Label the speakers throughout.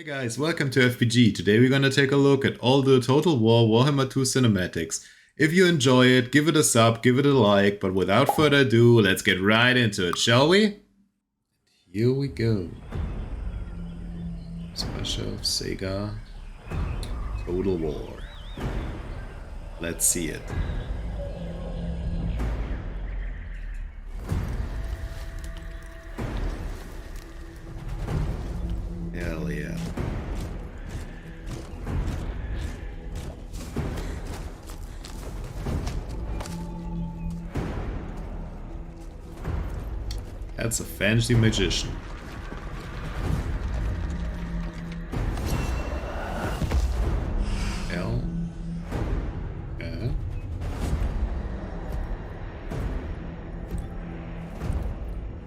Speaker 1: Hey guys, welcome to FPG. Today we're gonna take a look at all the Total War Warhammer 2 cinematics. If you enjoy it, give it a sub, give it a like, but without further ado, let's get right into it, shall we? Here we go. Special Sega Total War. Let's see it. Hell yeah. That's a fancy magician. L. Yeah.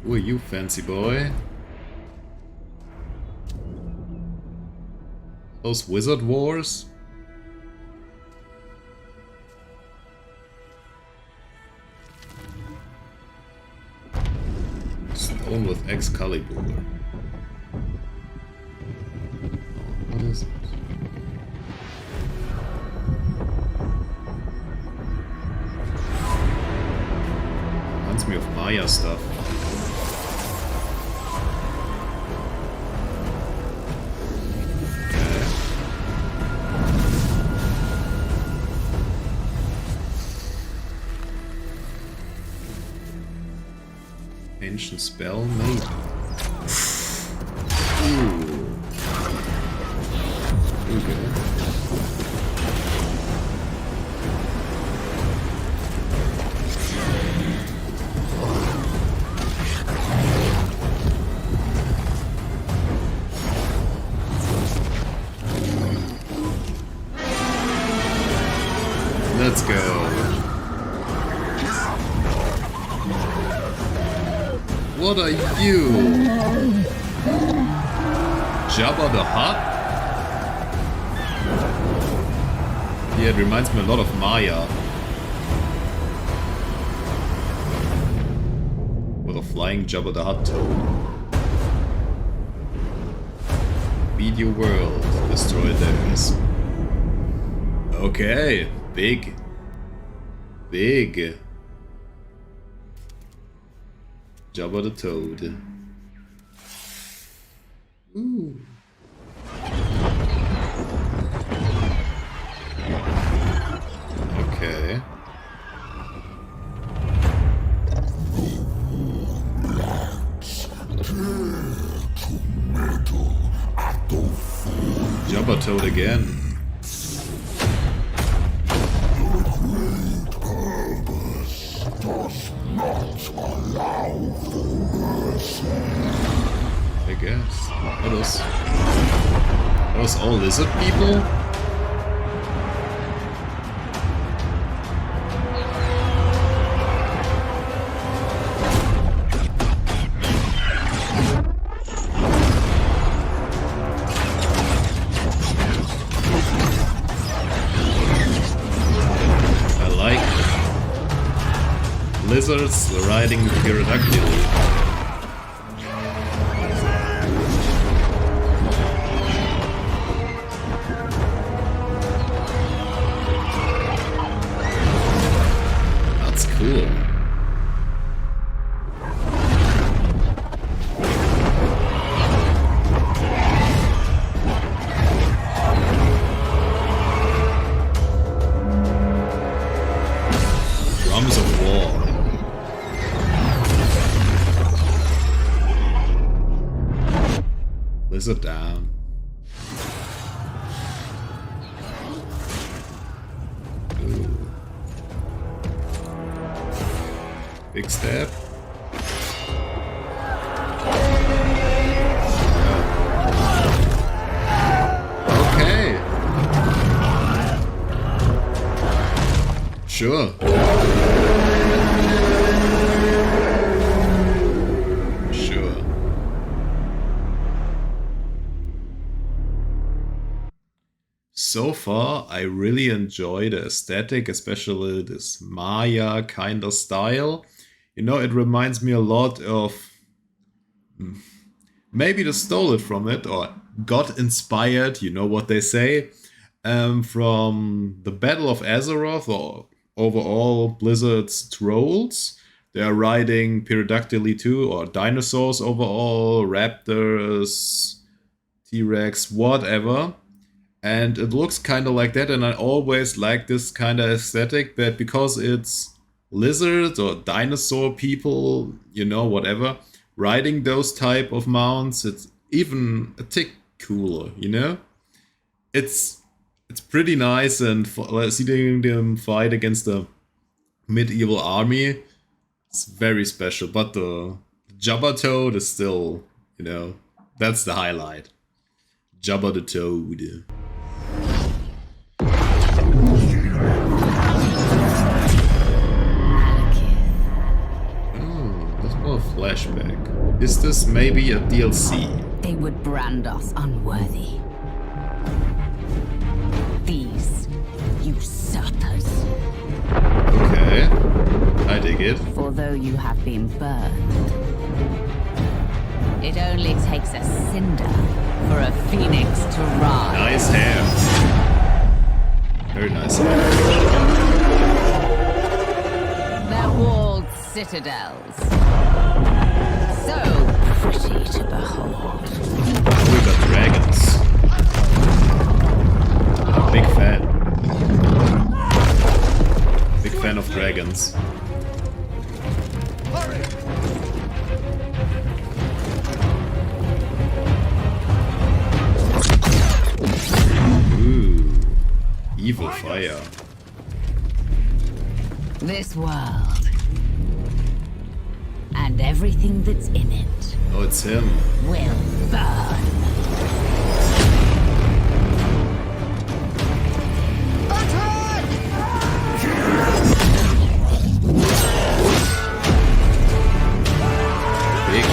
Speaker 1: Who are you, fancy boy? Those Wizard Wars? Stone with Excalibur. What is it? Reminds me of Maya stuff. Ancient spell, maybe. Ooh. Okay. Let's go. What are you? Jabba the Hutt? Yeah, it reminds me a lot of Maya. With a flying Jabba the Hutt toad. Feed your world, destroy theirs. Okay, big. Big. Jabba the Toad. Ooh. Okay. Jabba Toad again. I guess. Are those all lizard people? I like lizards riding pterodactyl. Cool. Drums of War. Lizard down. Big step. Okay. Sure. Sure. So far, I really enjoy the aesthetic, especially this Maya kind of style. You know, it reminds me a lot of... Maybe they stole it from it, or got inspired, you know what they say, from the Battle of Azeroth, or overall Blizzard's trolls. They are riding pterodactyly too, or dinosaurs overall, raptors, T-Rex, whatever. And it looks kind of like that, and I always like this kind of aesthetic, that because it's lizards or dinosaur people, you know, whatever, riding those type of mounts, it's even a tick cooler, you know? It's pretty nice, and seeing them fight against the medieval army, it's very special. But the Jabba Toad is still, you know, that's the highlight. Jabba the Toad. Oh, that's more a flashback. Is this maybe a DLC?
Speaker 2: They would brand us unworthy. These usurpers.
Speaker 1: Okay, I dig it.
Speaker 2: For though you have been burned, it only takes a cinder for a phoenix to rise.
Speaker 1: Nice hair. Very nice hair.
Speaker 2: Their walled citadels. So pretty to behold.
Speaker 1: We got dragons. Big fan. Big fan of dragons. Ooh, evil fire.
Speaker 2: This world and everything that's in it.
Speaker 1: Oh, it's him.
Speaker 2: Will burn.
Speaker 1: Big.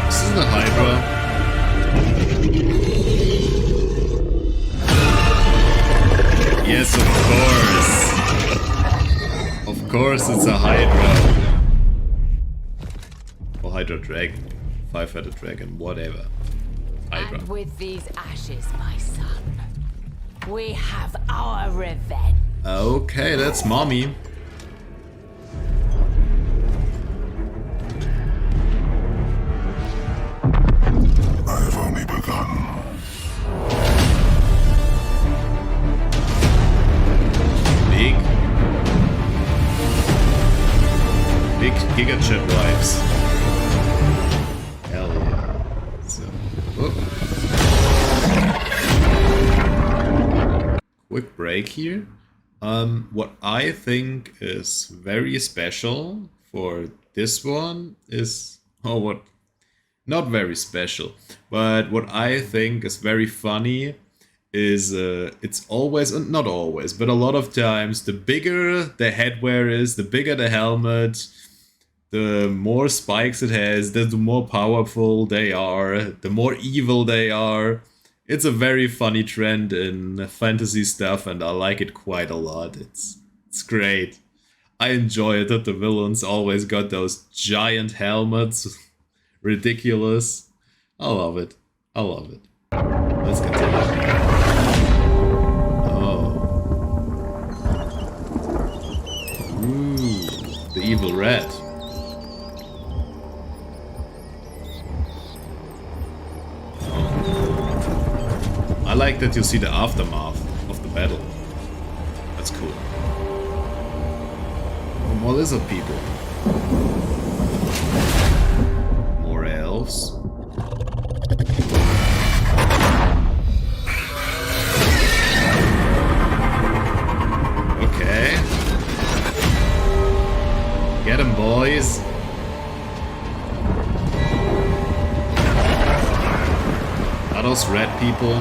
Speaker 1: This isn't a Hydra. Yes, of course. Of course it's a Hydra. Or Hydra Dragon. Five-headed dragon, whatever. Hydra.
Speaker 2: And with these ashes, my son, we have our revenge.
Speaker 1: Okay, that's mommy.
Speaker 3: I've only begun.
Speaker 1: Big. Big Giga Chip vibes. Hell yeah. So, quick break here. What I think is very special for this one is, not very special, but what I think is very funny is it's always, and not always, but a lot of times, the bigger the headwear is, the bigger the helmet, the more spikes it has, the more powerful they are, the more evil they are. It's a very funny trend in fantasy stuff, and I like it quite a lot. It's great. I enjoy it that the villains always got those giant helmets. Ridiculous. I love it. I love it. Let's continue. Oh. Ooh, the evil rat. I like that you see the aftermath of the battle. That's cool. Oh, more lizard people. More elves. Okay. Get 'em, boys. Are those red people?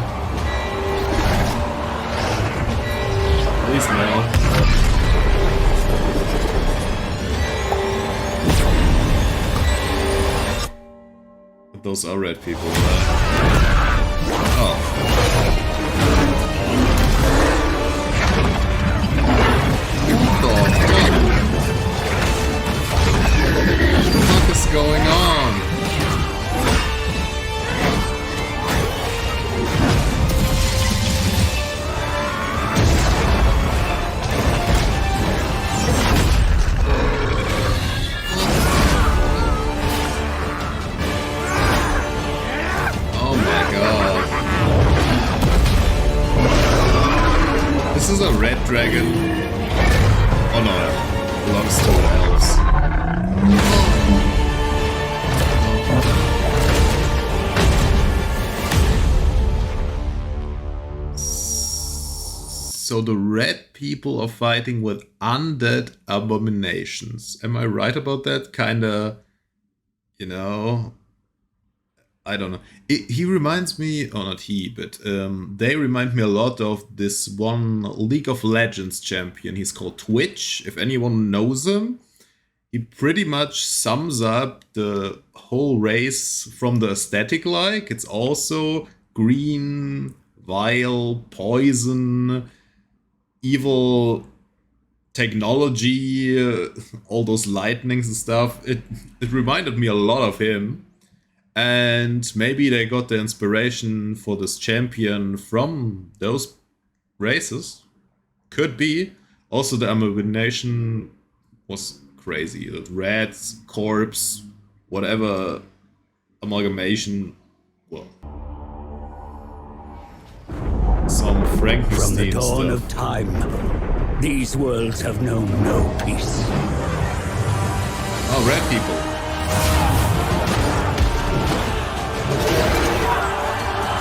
Speaker 1: Please no. Those are red people, right? This is a red dragon. Oh no, belongs to the elves. So the red people are fighting with undead abominations. Am I right about that? Kinda, you know, I don't know. He reminds me, or not he, but they remind me a lot of this one League of Legends champion. He's called Twitch, if anyone knows him. He pretty much sums up the whole race from the aesthetic like. It's also green, vile, poison, evil technology, all those lightnings and stuff. It reminded me a lot of him. And maybe they got the inspiration for this champion from those races. Could be. Also, the abomination was crazy. The rats, corpse, whatever amalgamation. Well, some Frankenstein
Speaker 4: From the dawn
Speaker 1: stuff.
Speaker 4: of time, these worlds have known no peace.
Speaker 1: Oh, red people.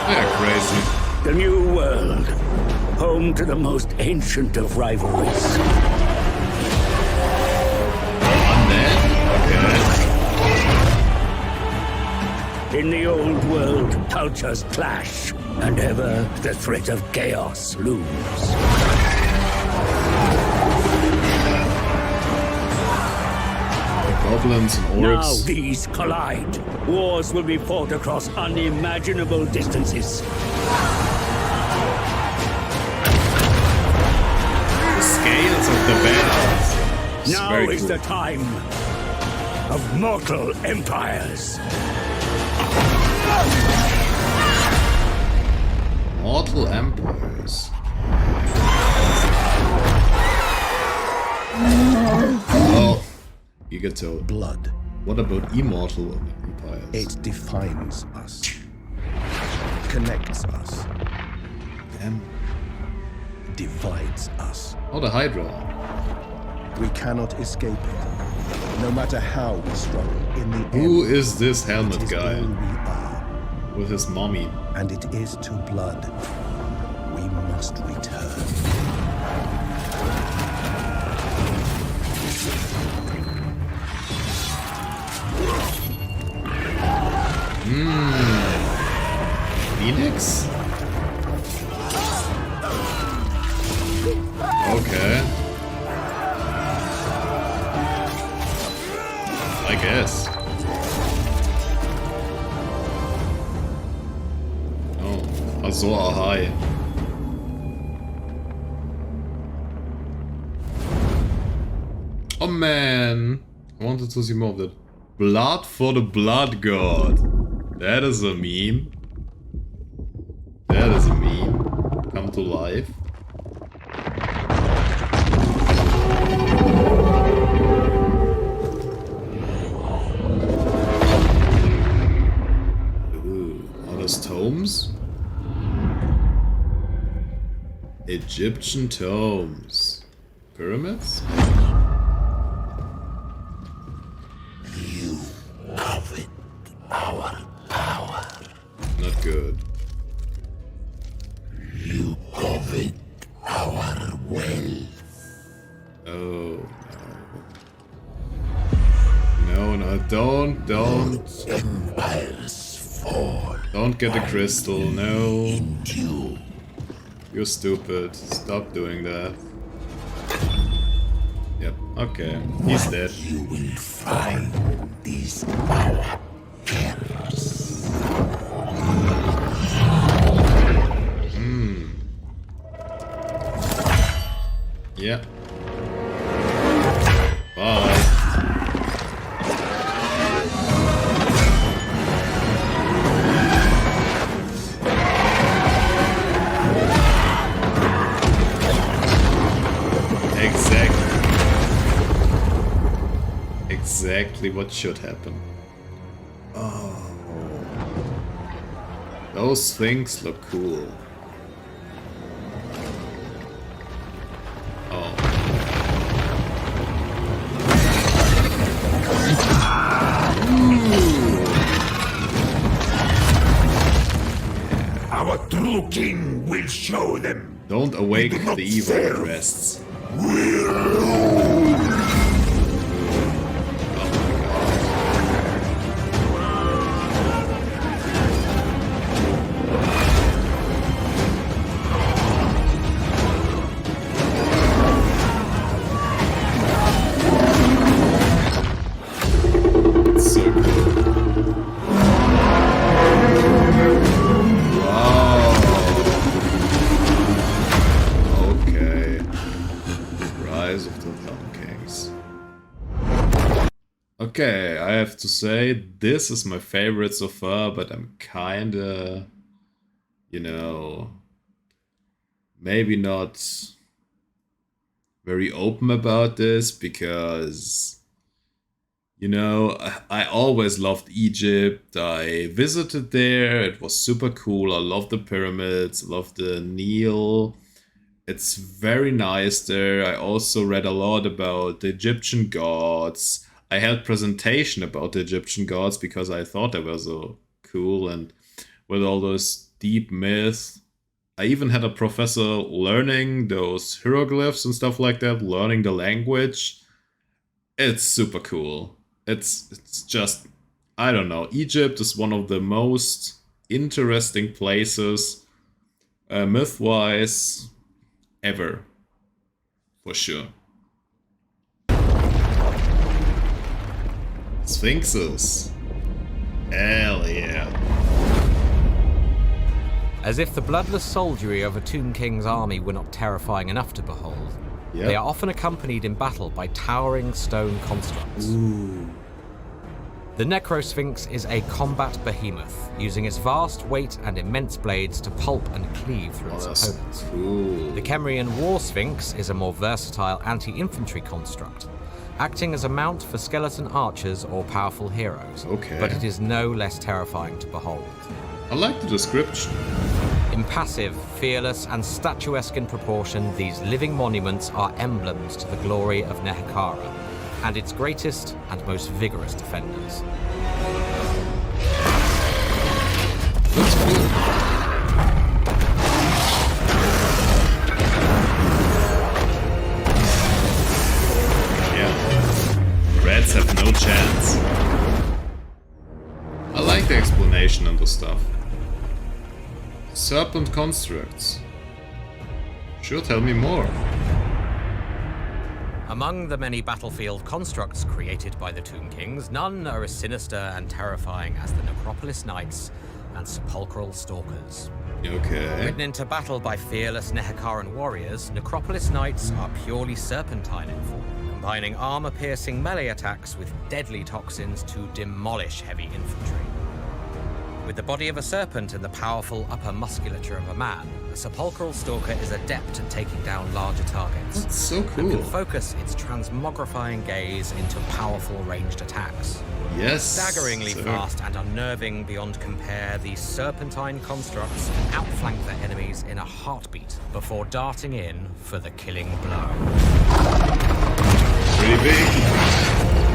Speaker 1: They're crazy.
Speaker 4: The new world, home to the most ancient of rivalries.
Speaker 1: Undead? Okay.
Speaker 4: In the old world, cultures clash, and ever the threat of chaos looms.
Speaker 1: Goblins and
Speaker 4: Now
Speaker 1: orcs.
Speaker 4: these collide. Wars will be fought across unimaginable distances.
Speaker 1: The scales of the battles. It's
Speaker 4: Now
Speaker 1: very
Speaker 4: is
Speaker 1: cool.
Speaker 4: the time of mortal empires.
Speaker 1: Mortal empires. Well, you get to.
Speaker 5: Blood.
Speaker 1: What about immortal empires?
Speaker 5: It defines us. Connects us.
Speaker 1: Damn.
Speaker 5: Divides us.
Speaker 1: Oh, the Hydra.
Speaker 5: We cannot escape it. No matter how we struggle, in the
Speaker 1: Who
Speaker 5: end,
Speaker 1: is this
Speaker 5: it
Speaker 1: helmet
Speaker 5: is
Speaker 1: guy
Speaker 5: all we are.
Speaker 1: with his mommy?
Speaker 5: And it is to blood we must return.
Speaker 1: Phoenix? Okay. I guess. Oh, Azor Ahai. Oh man, I wanted to see more of that. Blood for the Blood God. That is a meme. That is a meme. Come to life. Ooh, are those tomes? Egyptian tomes. Pyramids?
Speaker 4: You covet our power.
Speaker 1: Not good.
Speaker 4: You covet our wealth.
Speaker 1: Oh, no. No, don't.
Speaker 4: Empires fall.
Speaker 1: Don't get the crystal, no.
Speaker 4: Into
Speaker 1: You're stupid. Stop doing that. Yep, okay. He's dead.
Speaker 4: you will find these our terrors.
Speaker 1: Yeah. Bye. Exactly what should happen. Oh. Those things look cool.
Speaker 3: true king will show them.
Speaker 1: Don't awake
Speaker 3: We do not
Speaker 1: the evil that
Speaker 3: serve.
Speaker 1: rests. So cool. Wow. Okay. Rise of the Thumb Kings. Okay, I have to say, this is my favorite so far, but I'm kinda, you know, maybe not very open about this because, you know, I always loved Egypt. I visited there. It was super cool. I love the pyramids. I love the Nile. It's very nice there. I also read a lot about the Egyptian gods. I had presentation about the Egyptian gods because I thought they were so cool and with all those deep myths. I even had a professor learning those hieroglyphs and stuff like that, learning the language. It's super cool. It's just, I don't know. Egypt is one of the most interesting places, myth-wise, ever. For sure. Sphinxes. Hell yeah.
Speaker 6: As if the bloodless soldiery of a Tomb King's army were not terrifying enough to behold,
Speaker 1: Yep.
Speaker 6: they are often accompanied in battle by towering stone constructs.
Speaker 1: Ooh.
Speaker 6: The Necrosphinx is a combat behemoth, using its vast weight and immense blades to pulp and cleave through
Speaker 1: Oh,
Speaker 6: its
Speaker 1: that's
Speaker 6: opponents.
Speaker 1: cool.
Speaker 6: The Kemrian War Sphinx is a more versatile anti-infantry construct, acting as a mount for skeleton archers or powerful heroes,
Speaker 1: Okay.
Speaker 6: but it is no less terrifying to behold.
Speaker 1: I like the description.
Speaker 6: Impassive, fearless, and statuesque in proportion, these living monuments are emblems to the glory of Nehekhara, and its greatest and most vigorous defenders.
Speaker 1: Looks cool. Yeah. Reds have no chance. I like the explanation and the stuff. Serpent constructs. Sure, tell me more.
Speaker 6: Among the many battlefield constructs created by the Tomb Kings, none are as sinister and terrifying as the Necropolis Knights and Sepulchral Stalkers.
Speaker 1: Okay.
Speaker 6: Ridden into battle by fearless Nehekharan warriors, Necropolis Knights are purely serpentine in form, combining armor-piercing melee attacks with deadly toxins to demolish heavy infantry. With the body of a serpent and the powerful upper musculature of a man, the Sepulchral Stalker is adept at taking down larger targets.
Speaker 1: That's so
Speaker 6: And
Speaker 1: cool.
Speaker 6: can focus its transmogrifying gaze into powerful ranged attacks.
Speaker 1: Yes.
Speaker 6: Staggeringly
Speaker 1: sir.
Speaker 6: fast and unnerving beyond compare, these serpentine constructs can outflank their enemies in a heartbeat before darting in for the killing blow.
Speaker 1: Pretty big.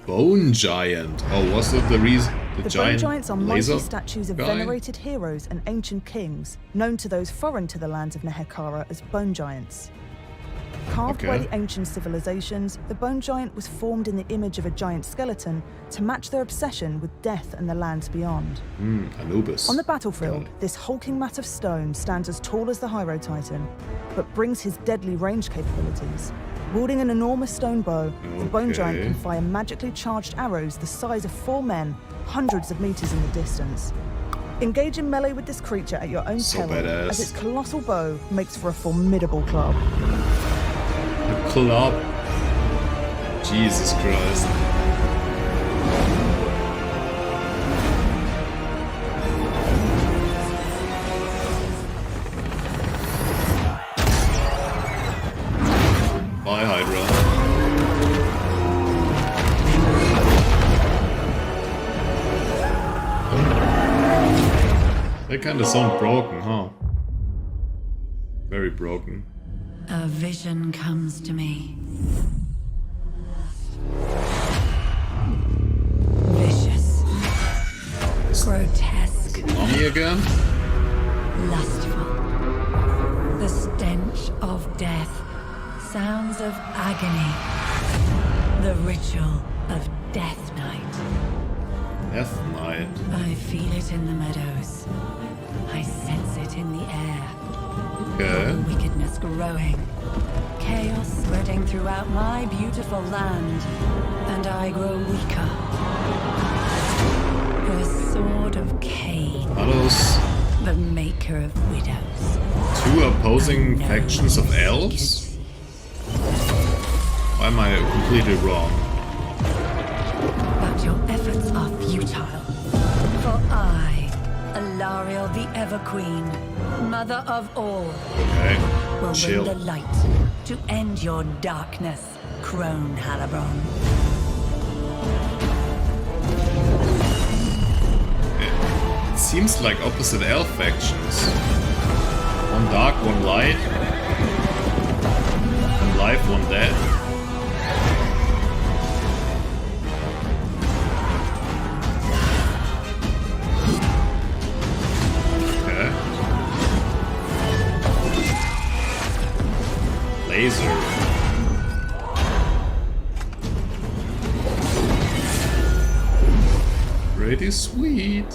Speaker 1: Bone Giant. Oh, was that the reason? The
Speaker 7: The
Speaker 1: giant
Speaker 7: bone giants are
Speaker 1: laser
Speaker 7: mighty statues of
Speaker 1: guy?
Speaker 7: venerated heroes and ancient kings, known to those foreign to the lands of Nehekhara as bone giants. Carved by
Speaker 1: Okay.
Speaker 7: the ancient civilizations, the bone giant was formed in the image of a giant skeleton to match their obsession with death and the lands beyond.
Speaker 1: Anubis.
Speaker 7: On the battlefield,
Speaker 1: God.
Speaker 7: this hulking mat of stone stands as tall as the Hyro Titan, but brings his deadly range capabilities. Wielding an enormous stone bow, the bone giant
Speaker 1: Okay.
Speaker 7: can fire magically charged arrows the size of 4 men, hundreds of meters in the distance. Engage in melee with this creature at your own
Speaker 1: So
Speaker 7: peril,
Speaker 1: badass.
Speaker 7: as its colossal bow makes for a formidable club.
Speaker 1: Club. Jesus Christ. Bye, Hydra. They kinda sound broken, huh? Very broken.
Speaker 8: A vision comes to me. grotesque,
Speaker 1: Mommy again?
Speaker 8: lustful. The stench of death, sounds of agony, the ritual of Death Night.
Speaker 1: Death Knight.
Speaker 8: I feel it in the meadows. I sense it in the air.
Speaker 1: Okay.
Speaker 8: Wickedness growing. Chaos spreading throughout my beautiful land. And I grow weaker. The sword of Cain.
Speaker 1: Are those
Speaker 8: The maker of widows.
Speaker 1: two opposing
Speaker 8: I know
Speaker 1: factions of
Speaker 8: what
Speaker 1: elves? Why am I completely wrong?
Speaker 8: But your efforts are futile. For I, Alariel the Ever-Queen, mother of all,
Speaker 1: Okay.
Speaker 8: will
Speaker 1: Chill.
Speaker 8: bring the light to end your darkness, Crone Halibron.
Speaker 1: It seems like opposite elf factions. One dark, one light. One life, one dead. Okay. Laser. Pretty sweet.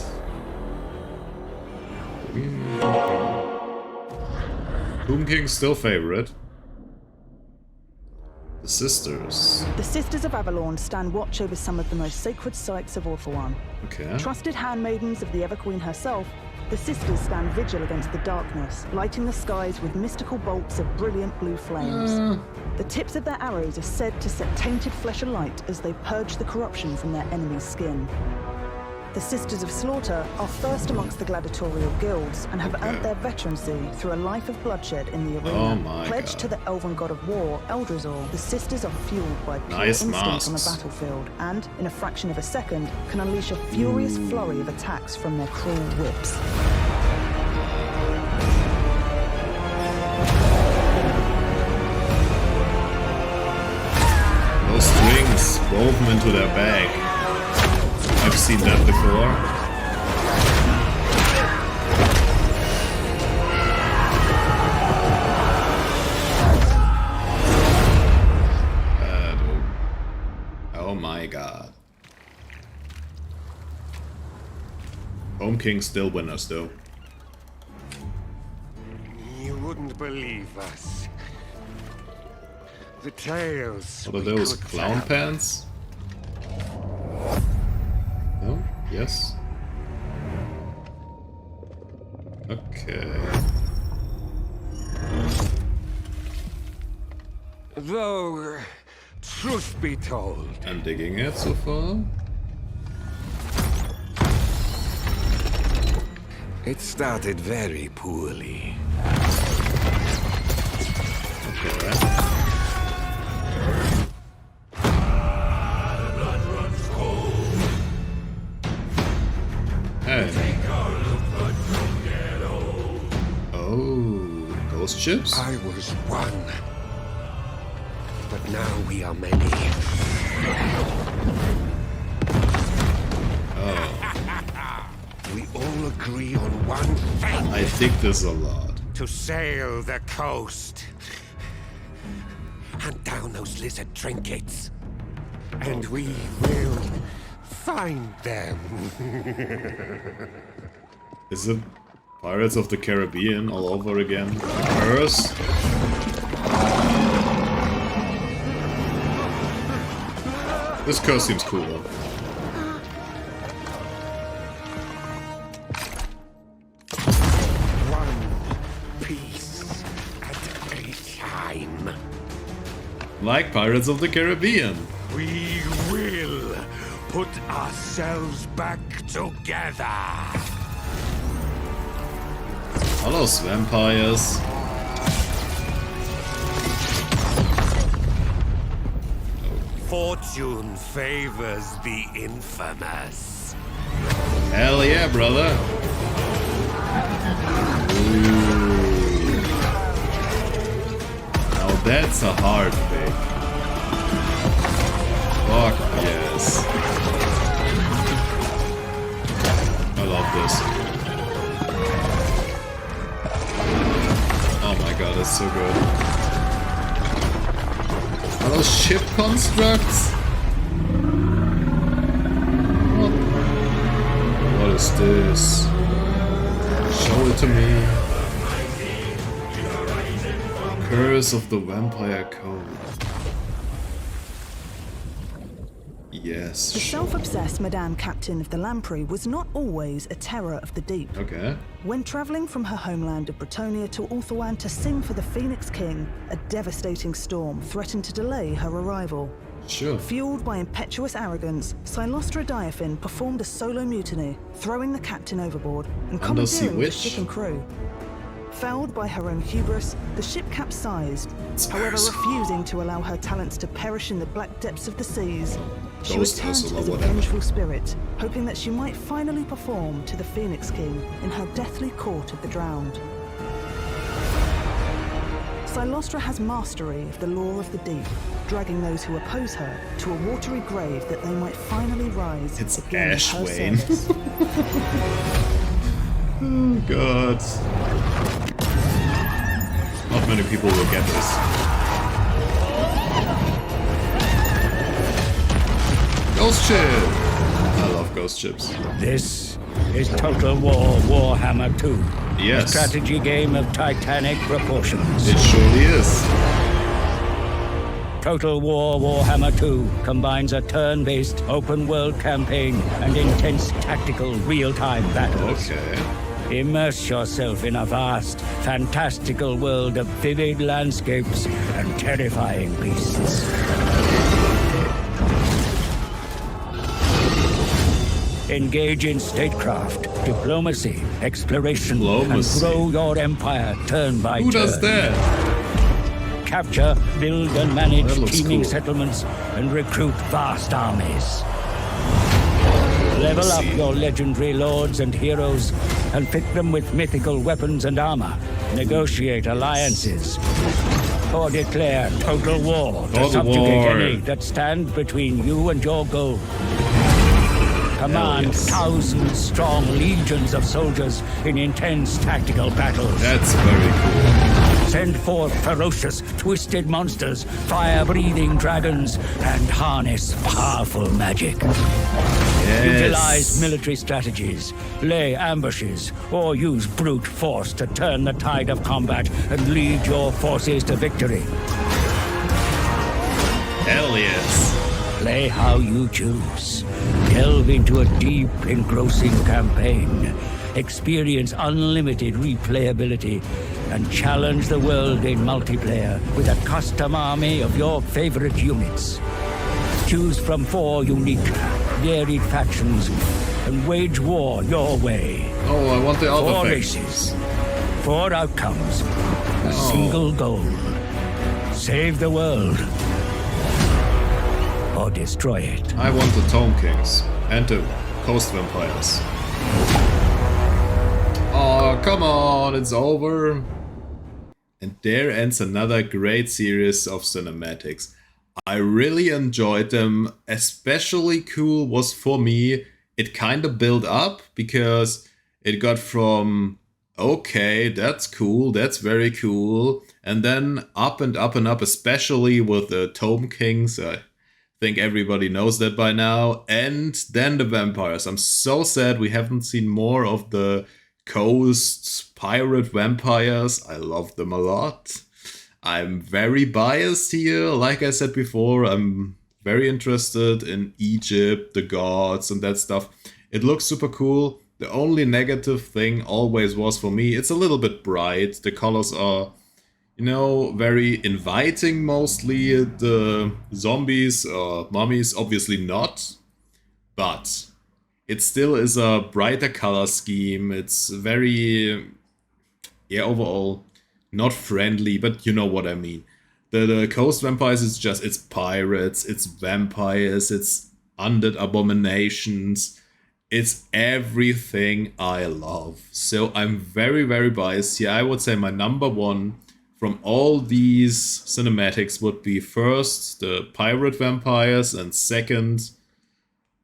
Speaker 1: Boom King's still favorite. The Sisters.
Speaker 7: The Sisters of Avalon stand watch over some of the most sacred sites of Orthoan.
Speaker 1: Okay.
Speaker 7: Trusted handmaidens of the Everqueen herself, the Sisters stand vigil against the darkness, lighting the skies with mystical bolts of brilliant blue flames. The tips of their arrows are said to set tainted flesh alight as they purge the corruption from their enemy's skin. The Sisters of Slaughter are first amongst the gladiatorial guilds and have earned their veterancy through a life of bloodshed in the arena.
Speaker 1: Oh my
Speaker 7: Pledged to
Speaker 1: God.
Speaker 7: the elven god of war, Eldrazor, the Sisters are fueled by pure
Speaker 1: Nice
Speaker 7: instinct on the
Speaker 1: masks.
Speaker 7: battlefield and, in a fraction of a second, can unleash a furious flurry of attacks from their cruel whips.
Speaker 1: Those strings woven into their back. I've seen that before. Oh my god. Home King still winners though.
Speaker 3: You wouldn't believe us. The tales.
Speaker 1: What are
Speaker 3: we
Speaker 1: those,
Speaker 3: could
Speaker 1: clown
Speaker 3: tell.
Speaker 1: pants? No? Yes? Okay.
Speaker 3: Though, truth be told,
Speaker 1: I'm digging it so far.
Speaker 3: it started very poorly.
Speaker 1: Okay. Hey. Oh, ghost ships?
Speaker 3: I was one, but now we are many. We all agree on one thing:
Speaker 1: I think this a lot.
Speaker 3: to sail the coast. Hunt down those lizard trinkets. And we will find them.
Speaker 1: Is it Pirates of the Caribbean all over again? Curse? This curse seems cool though.
Speaker 3: One piece at a time.
Speaker 1: Like Pirates of the Caribbean.
Speaker 3: We will put ourselves back together.
Speaker 1: All those vampires.
Speaker 3: Fortune favors the infamous.
Speaker 1: Hell yeah, brother. Ooh. Now that's a hard pick. Fuck yes. I love so good. Are those ship constructs? What is this? Show it to me. Curse of the Vampire Code. Yes.
Speaker 7: The self-obsessed Madame Captain of the Lamprey was not always a terror of the deep.
Speaker 1: Okay.
Speaker 7: When travelling from her homeland of Bretonnia to Ulthuan to sing for the Phoenix King, a devastating storm threatened to delay her arrival.
Speaker 1: Sure.
Speaker 7: Fueled by impetuous arrogance, Silostra Diaphyn performed a solo mutiny, throwing the captain overboard and
Speaker 1: Undersea
Speaker 7: commandeering the
Speaker 1: witch?
Speaker 7: ship and crew. Felled by her own hubris, the ship capsized, however refusing to allow her talents to perish in the black depths of the seas. She
Speaker 1: Ghost
Speaker 7: returned
Speaker 1: Vessel or
Speaker 7: as a
Speaker 1: whatever.
Speaker 7: vengeful spirit, hoping that she might finally perform to the Phoenix King in her deathly court of the drowned. Silostra has mastery of the law of the deep, dragging those who oppose her to a watery grave that they might finally rise
Speaker 1: It's
Speaker 7: again in
Speaker 1: Ash
Speaker 7: her
Speaker 1: Wayne.
Speaker 7: service.
Speaker 1: Oh god. Not many people will get this. Ghost ship! I love ghost ships.
Speaker 4: This is Total War Warhammer 2.
Speaker 1: Yes.
Speaker 4: A strategy game of titanic proportions.
Speaker 1: It surely is.
Speaker 4: Total War Warhammer 2 combines a turn-based open-world campaign and intense tactical real-time battles.
Speaker 1: Okay.
Speaker 4: Immerse yourself in a vast, fantastical world of vivid landscapes and terrifying beasts. Engage in statecraft, diplomacy, exploration,
Speaker 1: Diplomacy.
Speaker 4: and grow your empire turn by turn.
Speaker 1: Who does that?
Speaker 4: Capture, build, and manage
Speaker 1: That looks
Speaker 4: teeming
Speaker 1: cool.
Speaker 4: settlements and recruit vast armies. Level up your legendary lords and heroes and fit them with mythical weapons and armor. Negotiate alliances. Or declare total war to
Speaker 1: Total
Speaker 4: subjugate
Speaker 1: war.
Speaker 4: any that stand between you and your goal. Command
Speaker 1: yes.
Speaker 4: thousand-strong legions of soldiers in intense tactical battles.
Speaker 1: That's very cool.
Speaker 4: Send forth ferocious, twisted monsters, fire-breathing dragons, and harness powerful magic. Utilize military strategies, lay ambushes, or use brute force to turn the tide of combat and lead your forces to victory.
Speaker 1: Hell yes.
Speaker 4: Play how you choose. Delve into a deep, engrossing campaign. Experience unlimited replayability and challenge the world in multiplayer with a custom army of your favorite units. Choose from 4 unique, varied factions and wage war your way.
Speaker 1: Oh, I want the other
Speaker 4: 4
Speaker 1: factions.
Speaker 4: races, 4 outcomes, a single goal. Save the world. Or destroy it.
Speaker 1: I want the Tome Kings and the Coast Vampires. Oh, come on, it's over. And there ends another great series of cinematics. I really enjoyed them. Especially cool was for me, it kind of built up because it got from, okay, that's cool, that's very cool, and then up and up and up, especially with the Tome Kings. I think everybody knows that by now. And then the vampires. I'm so sad we haven't seen more of the Coast pirate vampires. I love them a lot. I'm very biased here. Like I said before, I'm very interested in Egypt, the gods and that stuff. It looks super cool. The only negative thing always was for me, it's a little bit bright. The colors are, you know, very inviting mostly. The zombies or mummies, obviously not. But it still is a brighter color scheme. It's very, yeah, overall not friendly, but you know what I mean. The Coast Vampires is just, it's pirates, it's vampires, it's undead abominations. It's everything I love. So I'm very, very biased here. I would say my number one from all these cinematics would be first the pirate vampires and second,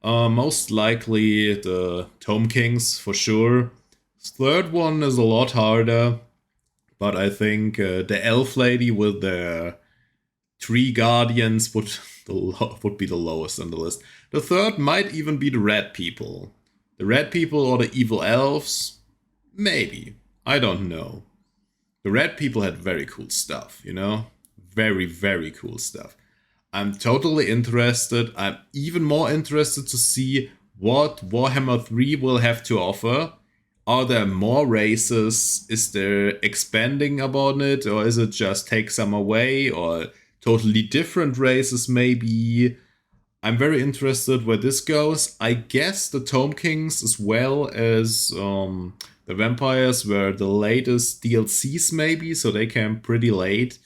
Speaker 1: most likely the Tome Kings for sure. Third one is a lot harder. but I think the elf lady with the tree guardians would be the lowest on the list. The third might even be the red people. The red people or the evil elves? Maybe. I don't know. The red people had very cool stuff, you know? Very, very cool stuff. I'm totally interested. I'm even more interested to see what Warhammer 3 will have to offer. Are there more races? Is there expanding about it? Or is it just take some away? Or totally different races maybe? I'm very interested where this goes. I guess the Tomb Kings as well as the vampires were the latest DLCs maybe, so they came pretty late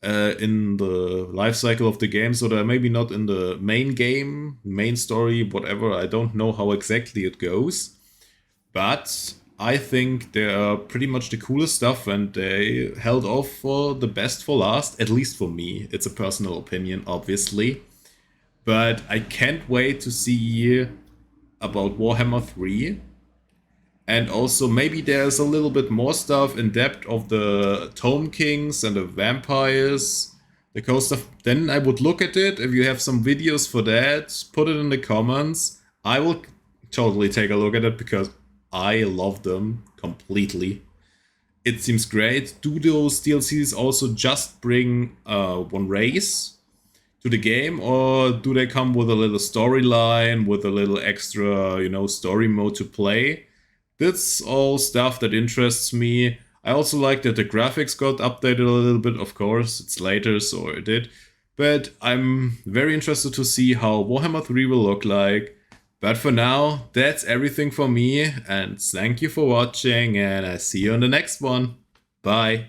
Speaker 1: in the life cycle of the game, so they're maybe not in the main game, main story, whatever. I don't know how exactly it goes, but I think they are pretty much the coolest stuff, and they held off for the best for last, at least for me. It's a personal opinion, obviously. But I can't wait to see about Warhammer 3. And also maybe there's a little bit more stuff in depth of the Tomb Kings and the vampires, the cool stuff. Then I would look at it. If you have some videos for that, put it in the comments. I will totally take a look at it because I love them completely. It seems great. Do those DLCs also just bring one race to the game, or do they come with a little storyline, with a little extra, you know, story mode to play? That's all stuff that interests me. I also like that the graphics got updated a little bit, of course, it's later, so it did. But I'm very interested to see how Warhammer 3 will look like. But for now, that's everything for me, and thank you for watching, and I see you on the next one. Bye.